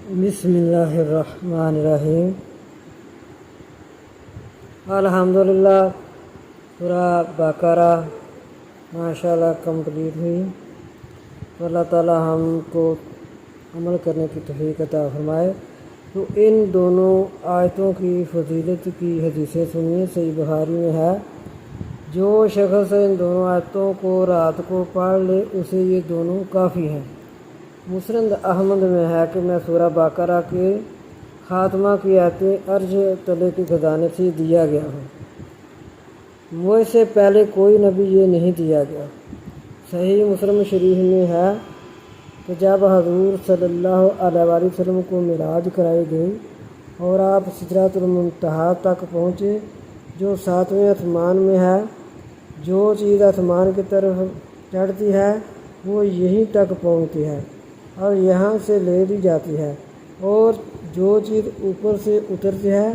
بسم اللہ الرحمن الرحیم۔ الحمدللہ سورہ بقرہ ماشاءاللہ کمپلیٹ ہوئی، تو اللہ تعالی ہم کو عمل کرنے کی توفیق عطا فرمائے۔ تو ان دونوں آیتوں کی فضیلت کی حدیثیں سنیے، صحیح بخاری میں ہے، جو شخص ان دونوں آیتوں کو رات کو پڑھ لے اسے یہ دونوں کافی ہیں۔ مسند احمد میں ہے کہ میں سورہ بقرہ کے خاتمہ کی آیتیں عرش تلے کے خزانے سے دیا گیا ہوں، مجھ سے پہلے کوئی نبی یہ نہیں دیا گیا۔ صحیح مسلم شریف میں ہے کہ جب حضور صلی اللہ علیہ وآلہ وسلم کو معراج کرائی گئی اور آپ سدرۃ المنتہا تک پہنچے جو 7ویں آسمان میں ہے، جو چیز آسمان کی طرف چڑھتی ہے وہ یہیں تک پہنچتی ہے اور یہاں سے لے لی جاتی ہے، اور جو چیز اوپر سے اترتی ہے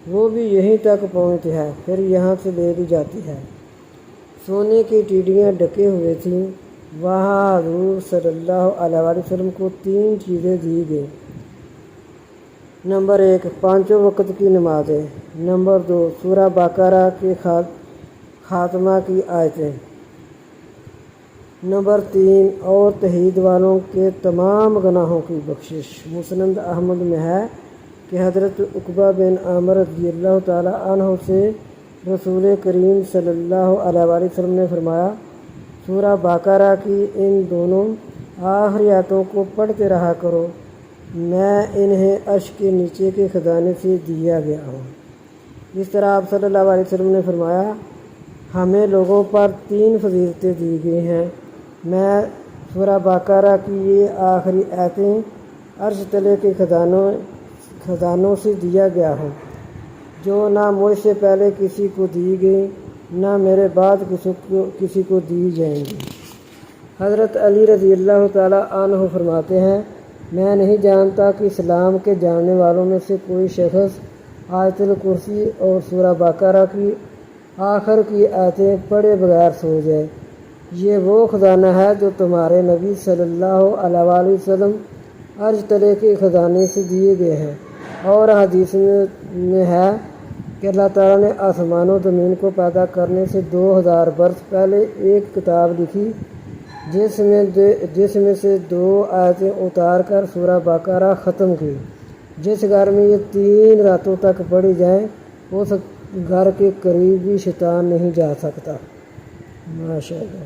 وہ بھی یہیں تک پہنچتی ہے، پھر یہاں سے لے لی جاتی ہے۔ سونے کی ٹیڈیاں ڈھکے ہوئے تھیں، وہاں حضور صلی اللہ علیہ وآلہ وسلم کو 3 چیزیں دی گئیں۔ نمبر 1 5 وقت کی نمازیں، نمبر 2 سورہ بقرہ کے خاتمہ کی آیتیں، نمبر 3 اور توحید والوں کے تمام گناہوں کی بخشش۔ مسند احمد میں ہے کہ حضرت عقبہ بن عامر رضی اللہ تعالیٰ عنہ سے رسول کریم صلی اللہ علیہ وآلہ وسلم نے فرمایا، سورہ بقرہ کی ان دونوں آخری آیتوں کو پڑھتے رہا کرو، میں انہیں عرش کے نیچے کے خزانے سے دیا گیا ہوں۔ اس طرح آپ صلی اللہ علیہ وسلم نے فرمایا، ہمیں لوگوں پر 3 فضیلتیں دی گئی ہیں، میں سورہ بقرہ کی یہ آخری آیتیں عرش تلے کے خزانوں سے دیا گیا ہوں، جو نہ مجھ سے پہلے کسی کو دی گئی نہ میرے بعد کسی کو دی جائیں گی۔ حضرت علی رضی اللہ تعالیٰ عنہ فرماتے ہیں، میں نہیں جانتا کہ اسلام کے جاننے والوں میں سے کوئی شخص آیت الکرسی اور سورہ بقرہ کی آخر کی آیتیں پڑھے بغیر سو جائے، یہ وہ خزانہ ہے جو تمہارے نبی صلی اللہ علیہ وآلہ وسلم عرش تلے کے خزانے سے دیے گئے ہیں۔ اور حدیث میں ہے کہ اللہ تعالیٰ نے آسمان و زمین کو پیدا کرنے سے 2000 برس پہلے ایک کتاب لکھی جس میں سے 2 آیتیں اتار کر سورہ بقرہ ختم کی۔ جس گھر میں یہ 3 راتوں تک پڑھی جائیں اس گھر کے قریب بھی شیطان نہیں جا سکتا۔ ماشاءاللہ۔